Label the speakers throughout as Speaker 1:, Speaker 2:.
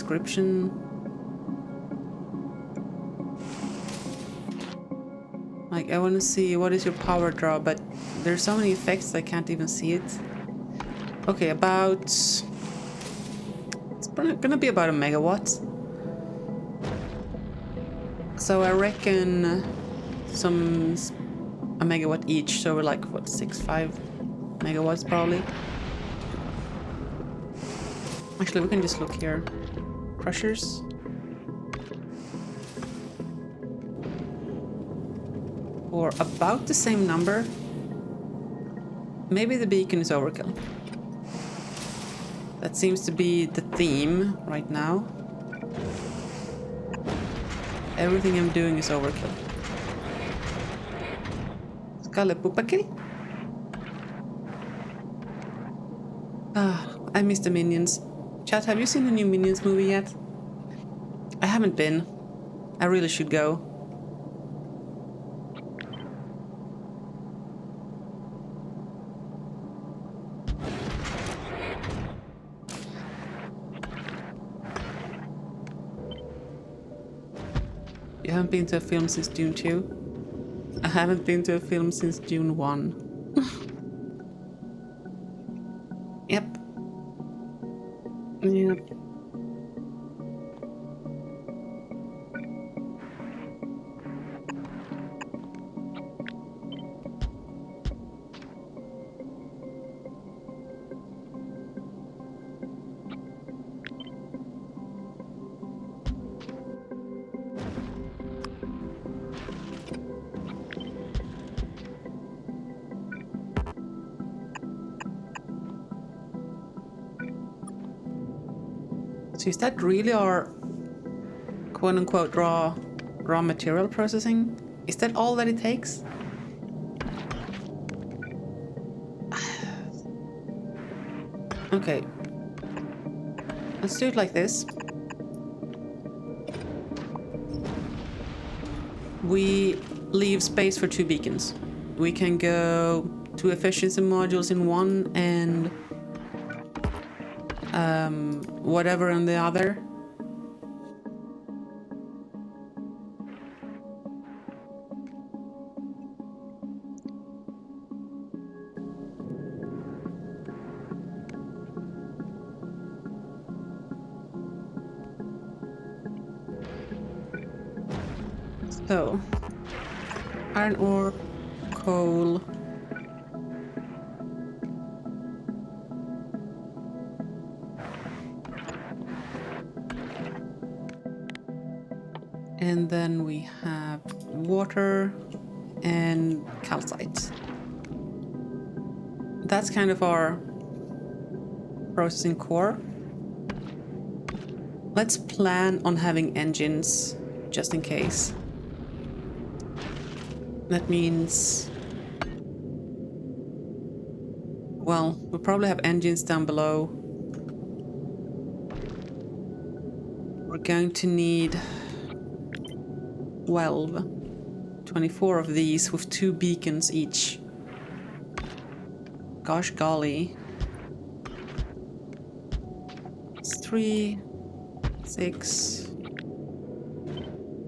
Speaker 1: description. Like, I want to see what is your power draw, but there's so many effects I can't even see it. Okay, about... It's gonna be about a megawatt. So I reckon a megawatt each, so we're like, what, 5 megawatts probably. Actually, we can just look here. Crushers. Or about the same number. Maybe the beacon is overkill. That seems to be the theme right now. Everything I'm doing is overkill. Skallepupakiri. Ah, I miss the Minions. Chat, have you seen the new Minions movie yet? I haven't been. I really should go. You haven't been to a film since June 2? I haven't been to a film since June 1. Yep. Yep. So is that really our quote-unquote raw material processing? Is that all that it takes? Okay. Let's do it like this. We leave space for 2 beacons. We can go 2 efficiency modules in one and whatever in the other. So, iron ore, coal. And then we have water and calcite. That's kind of our processing core. Let's plan on having engines just in case. That means, well, we'll probably have engines down below. We're going to need 24 of these with 2 beacons each. Gosh golly. It's 3, 6.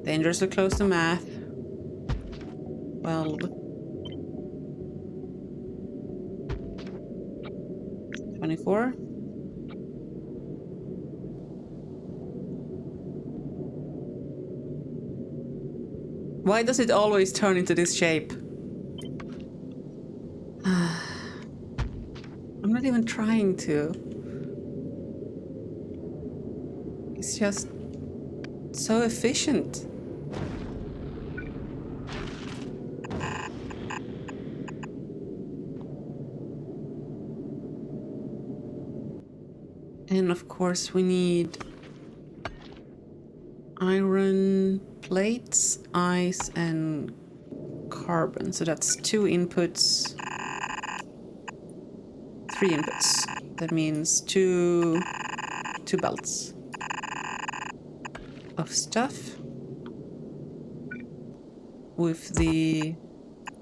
Speaker 1: Dangerously close to math. 12. 24. Why does it always turn into this shape? I'm not even trying to. It's just so efficient. And of course we need iron plates, ice, and carbon. So that's 2 inputs, 3 inputs. That means two belts of stuff with the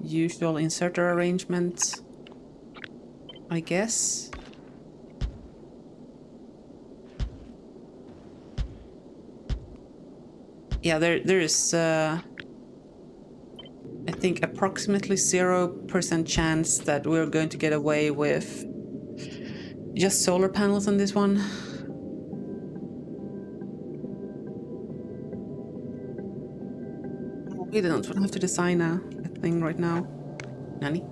Speaker 1: usual inserter arrangement, I guess. Yeah, there is I think approximately 0% chance that we're going to get away with just solar panels on this one. We don't have to design a thing right now. Nani?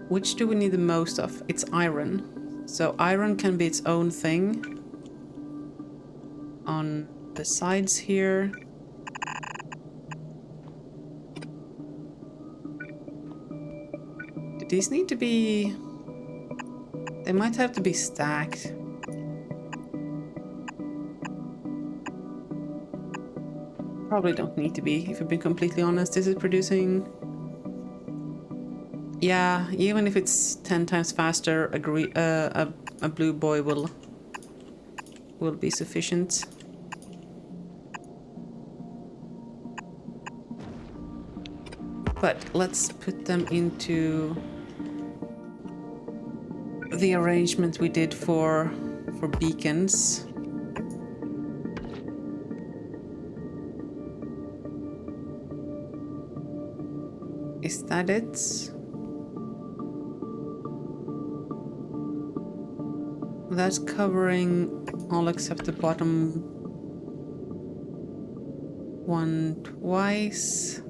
Speaker 1: Which do we need the most of? It's iron. So iron can be its own thing. On the sides here. Do these need to be... They might have to be stacked. Probably don't need to be, if I've been completely honest. This is producing... Yeah, even if it's 10 times faster, a blue boy will be sufficient. But let's put them into the arrangement we did for beacons. Is that it? That's covering all except the bottom one twice.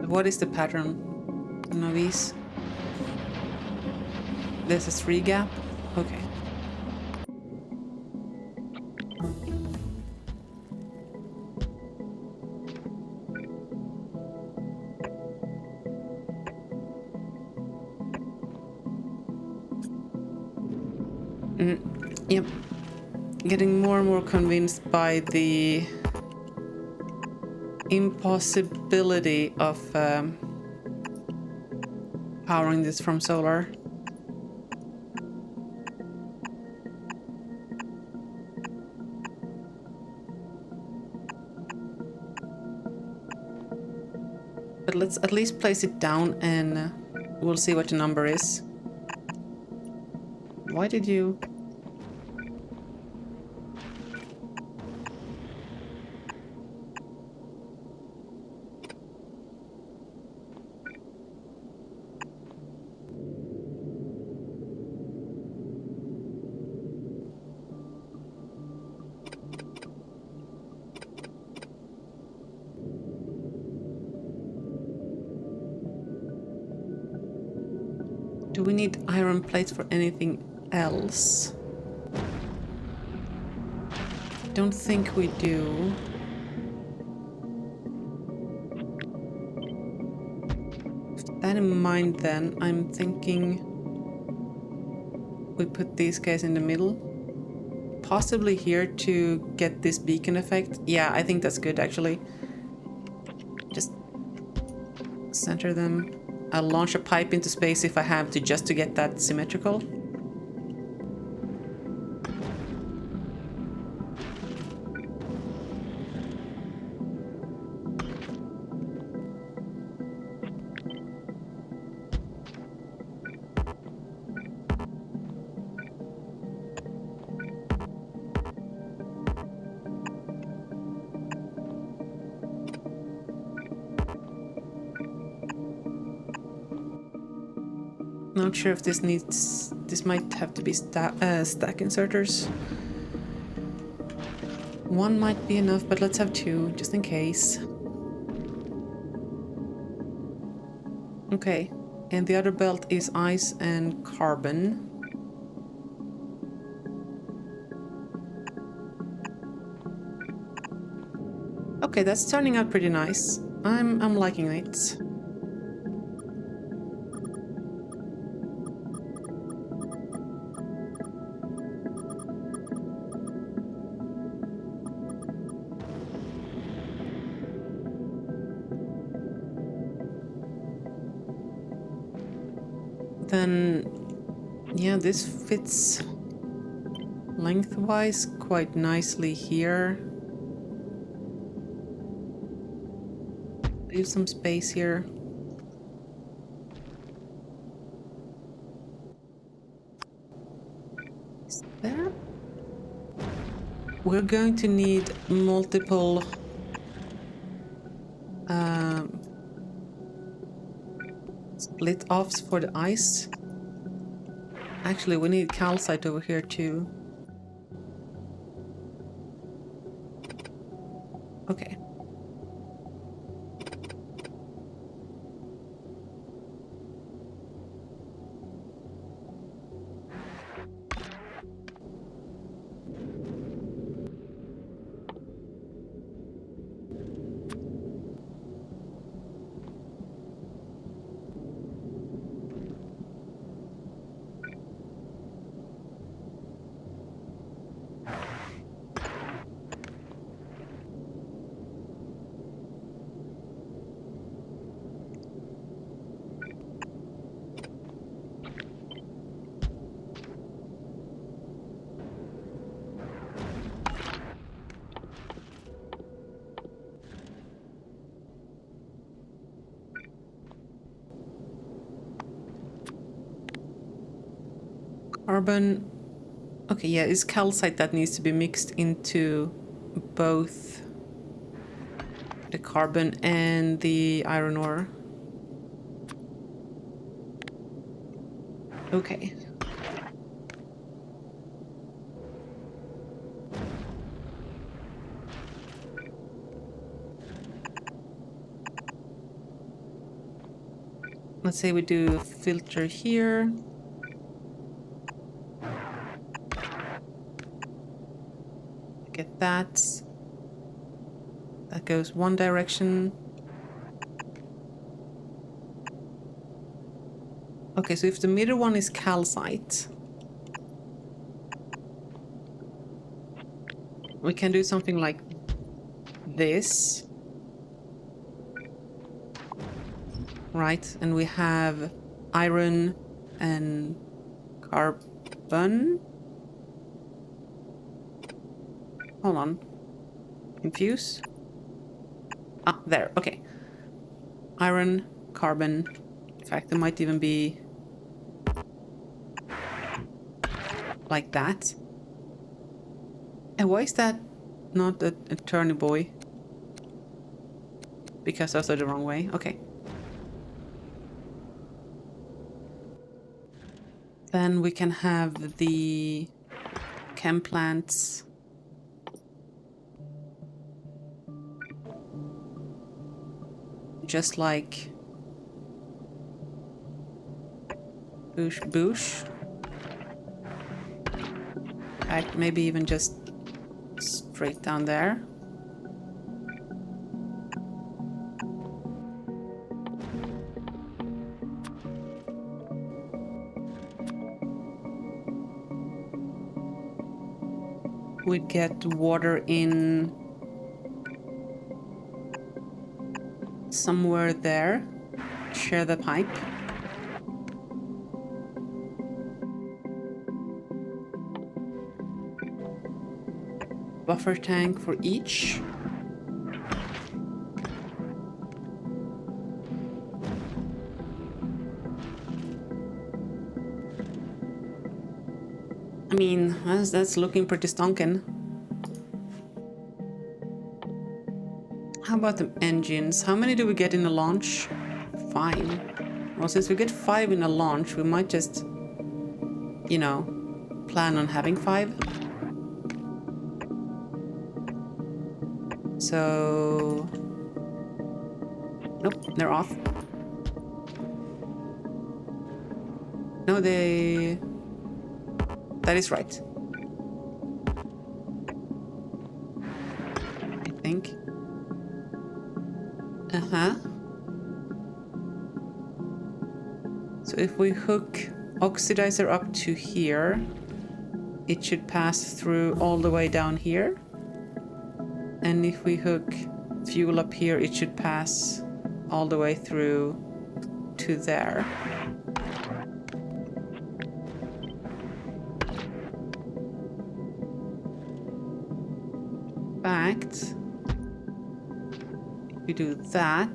Speaker 1: What is the pattern of these? There's a 3 gap? Okay. Yep. Getting more and more convinced by the impossibility of powering this from solar. But let's at least place it down and we'll see what the number is. Why did you... Do we need iron plates for anything else? I don't think we do. With that in mind then, I'm thinking we put these guys in the middle. Possibly here to get this beacon effect. Yeah, I think that's good actually. Just center them. I'll launch a pipe into space if I have to, just to get that symmetrical. Not sure if this needs... This might have to be stack inserters. One might be enough, but let's have 2, just in case. Okay, and the other belt is ice and carbon. Okay, that's turning out pretty nice. I'm liking it. Then, yeah, this fits lengthwise quite nicely here. Leave some space here. Is there? We're going to need multiple split offs for the ice. Actually, we need calcite over here too. Okay. Carbon. Okay, yeah, it's calcite that needs to be mixed into both the carbon and the iron ore. Okay. Let's say we do a filter here. Get that. That goes one direction. Okay, so if the middle one is calcite, we can do something like this. Right, and we have iron and carbon. Hold on. Infuse. Ah, there, okay. Iron, carbon. In fact, there might even be like that. And why is that not a turny boy? Because those are the wrong way. Okay. Then we can have the chem plants. Just like boosh boosh. Right, maybe even just straight down there. We get water in somewhere there. Share the pipe. Buffer tank for each. I mean, that's looking pretty stonking. How about the engines? How many do we get in a launch? 5. Well, since we get 5 in a launch, we might just, you know, plan on having 5. So... Nope, they're off. No, they... That is right. I think. Uh-huh. So if we hook oxidizer up to here, it should pass through all the way down here. And if we hook fuel up here, it should pass all the way through to there. fact, if we do that,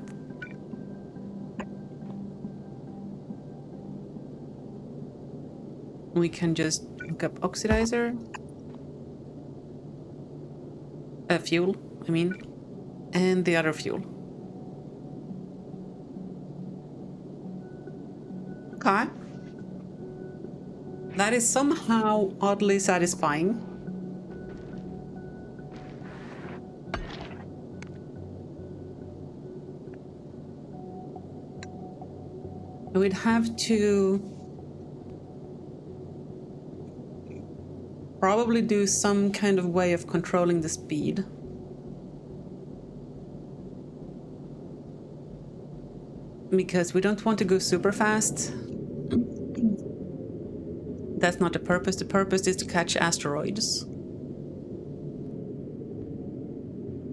Speaker 1: we can just hook up oxidizer. Fuel, I mean. And the other fuel. Okay. That is somehow oddly satisfying. We'd have to probably do some kind of way of controlling the speed. Because we don't want to go super fast. That's not the purpose. The purpose is to catch asteroids.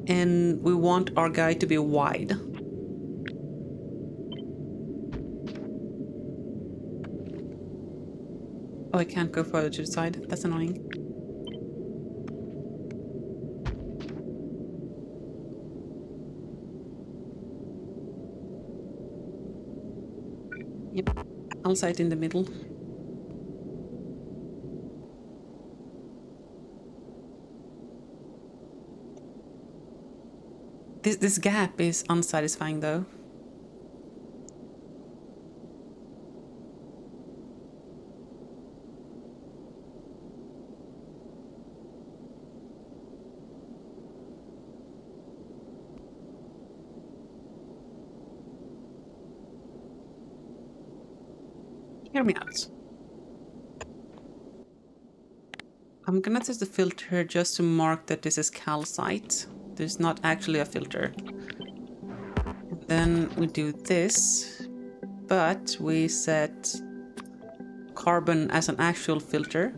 Speaker 1: And we want our guy to be wide. Oh, I can't go further to the side. That's annoying. Yep, I'll set it in the middle. This gap is unsatisfying though. Hear me out. I'm gonna test the filter just to mark that this is calcite. There's not actually a filter. And then we do this, but we set carbon as an actual filter.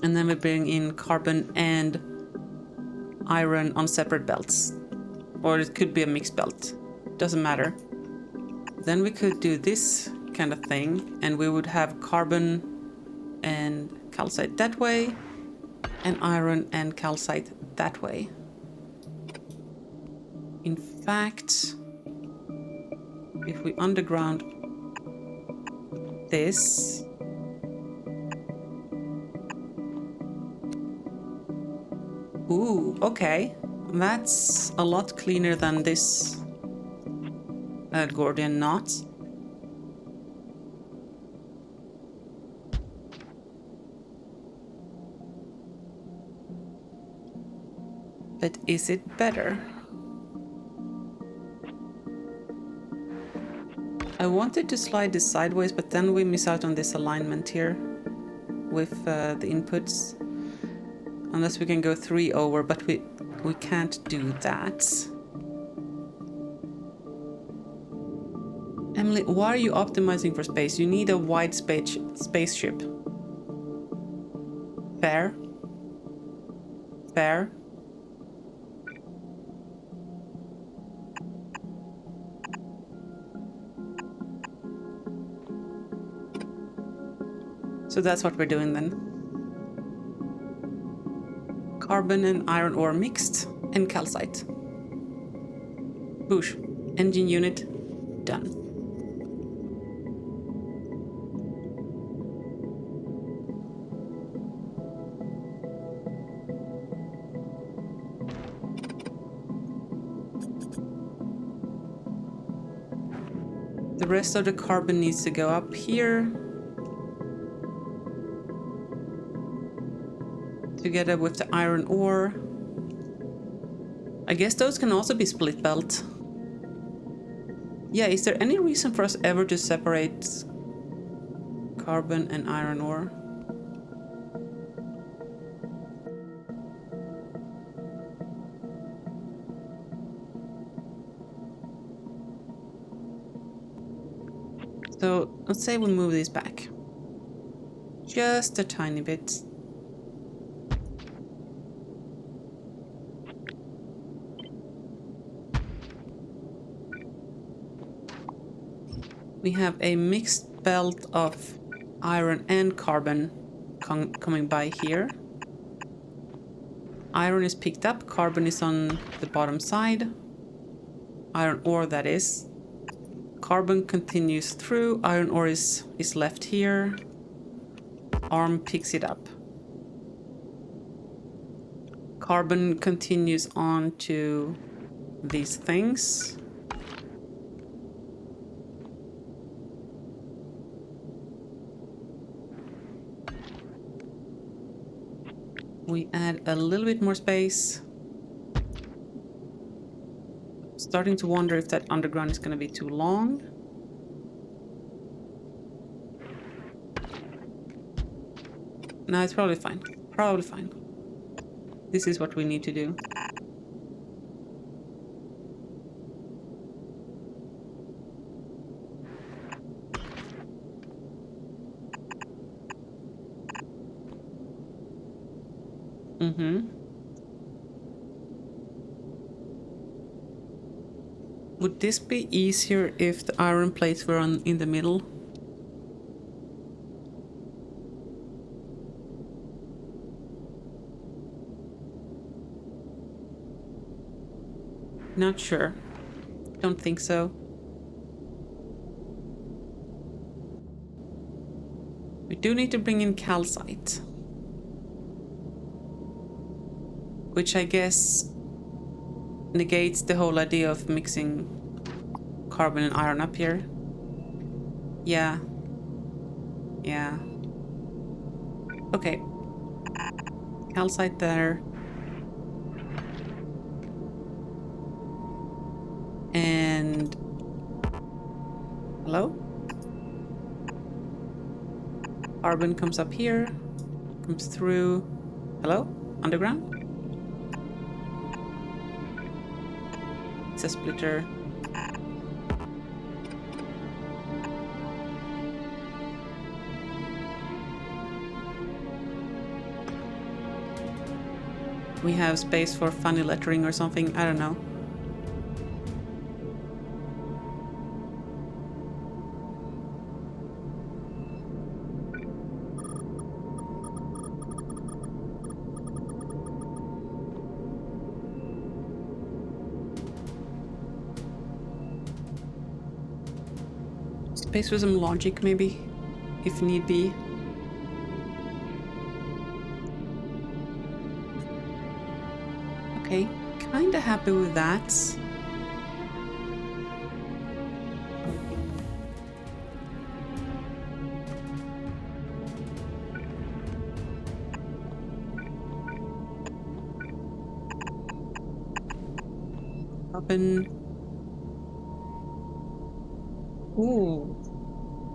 Speaker 1: And then we bring in carbon and iron on separate belts. Or it could be a mixed belt. Doesn't matter. Then we could do this kind of thing, and we would have carbon and calcite that way, and iron and calcite that way. In fact, if we underground this, ooh, okay, that's a lot cleaner than this Gordian knot. But is it better? I wanted to slide this sideways, but then we miss out on this alignment here with the inputs. Unless we can go 3 over, but we can't do that. Emily, why are you optimizing for space? You need a wide spaceship. Fair. Fair. So that's what we're doing then. Carbon and iron ore mixed, and calcite. Boosh. Engine unit done. The rest of the carbon needs to go up here. Together with the iron ore. I guess those can also be split belt. Yeah, is there any reason for us ever to separate carbon and iron ore? So let's say we move these back. Just a tiny bit. We have a mixed belt of iron and carbon coming by here. Iron is picked up, carbon is on the bottom side. Iron ore, that is. Carbon continues through, iron ore is left here. Arm picks it up. Carbon continues on to these things. We add a little bit more space. Starting to wonder if that underground is going to be too long. No, it's probably fine. Probably fine. This is what we need to do. Would this be easier if the iron plates were in the middle? Not sure. Don't think so. We do need to bring in calcite. Which I guess negates the whole idea of mixing carbon and iron up here. Yeah. Yeah. Okay. Calcite there. And... hello? Carbon comes up here. Comes through... hello? Underground? It's a splitter. We have space for funny lettering or something, I don't know. Space with some logic, maybe, if need be. Okay, kinda happy with that. Open. Ooh.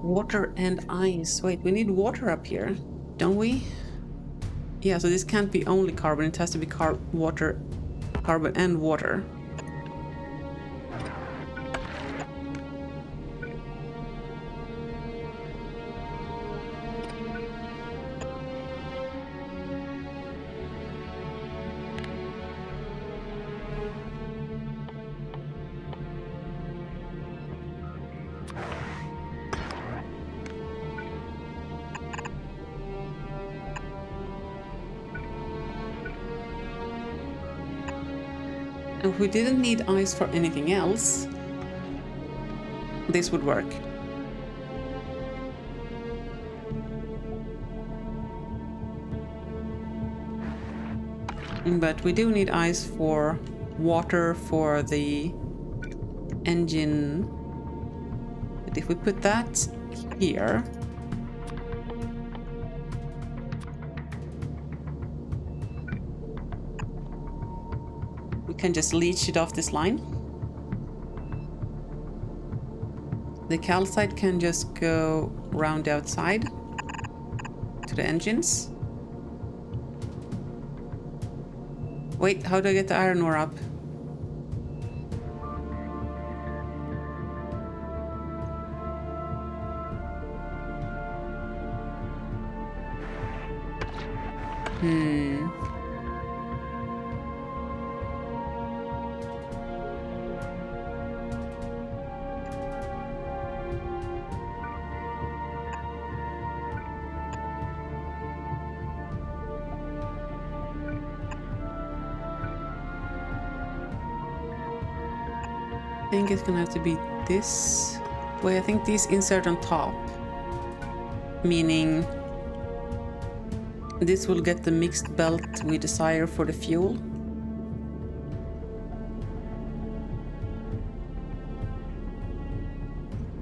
Speaker 1: Water and ice. Wait, we need water up here, don't we? Yeah, so this can't be only carbon, it has to be water, carbon and water. If we didn't need ice for anything else, this would work. But we do need ice for water for the engine. But if we put that here, we can just leach it off this line. The calcite can just go round the outside to the engines. Wait, how do I get the iron ore up? think it's gonna have to be this way. I think these insert on top, meaning this will get the mixed belt we desire for the fuel.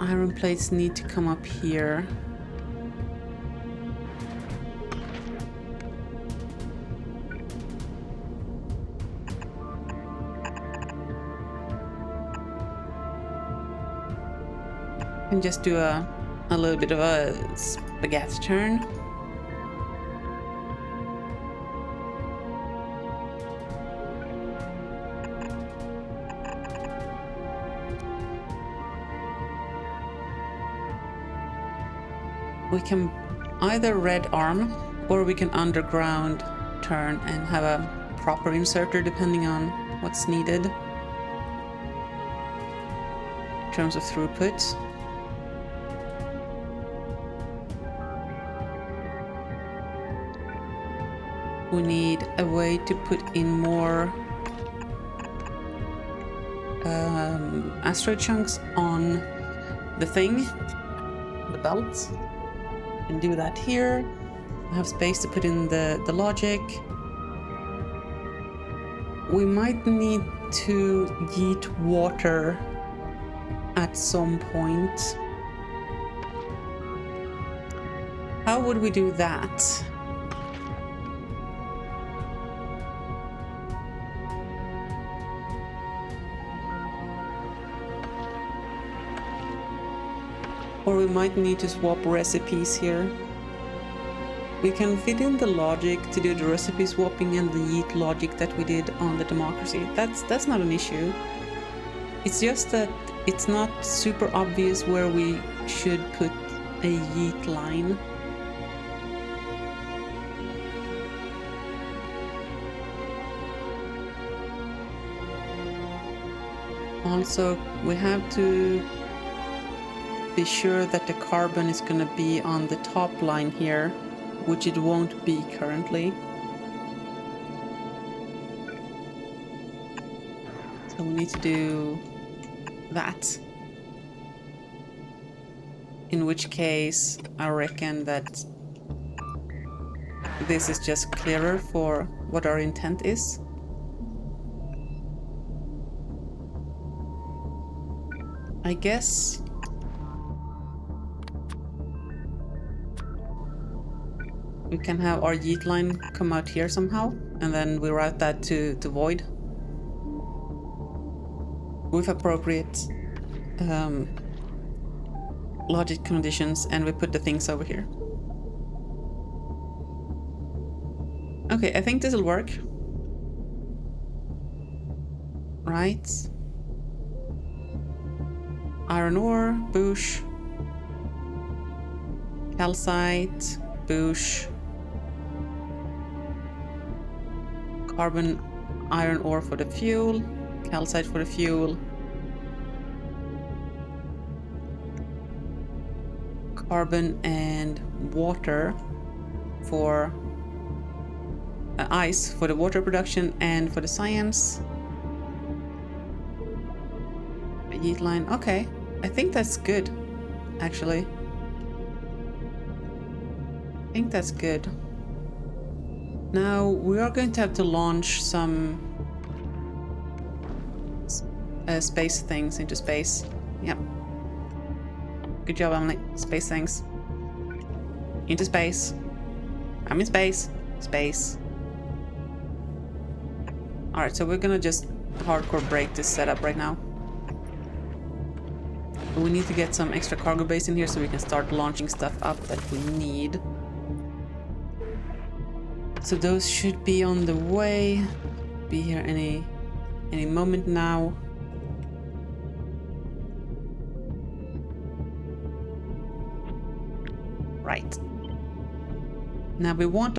Speaker 1: Iron plates need to come up here. And just do a little bit of a spaghetti turn. We can either red arm or we can underground turn and have a proper inserter depending on what's needed in terms of throughput. We need a way to put in more asteroid chunks on the thing, the belt. And do that here. We have space to put in the logic. We might need to yeet water at some point. How would we do that? Or we might need to swap recipes here. We can fit in the logic to do the recipe swapping and the yeet logic that we did on the democracy. That's not an issue. It's just that it's not super obvious where we should put a yeet line. Also, we have to be sure that the carbon is going to be on the top line here, which it won't be currently. So we need to do that. In which case, I reckon that this is just clearer for what our intent is. I guess we can have our yeet line come out here somehow, and then we route that to void with appropriate logic conditions, and we put the things over here. Okay, I think this will work. Right. Iron ore, bush. Calcite, bush. Carbon, iron ore for the fuel. Calcite for the fuel. Carbon and water for ice for the water production and for the science. A yeet line. Okay, I think that's good, actually. I think that's good. Now we are going to have to launch some space things into space. Yep. Good job, Emily. Space things. Into space. I'm in space. Space. Alright, so we're gonna just hardcore break this setup right now. We need to get some extra cargo base in here so we can start launching stuff up that we need. So those should be on the way. Be here any moment now. Right. Now we want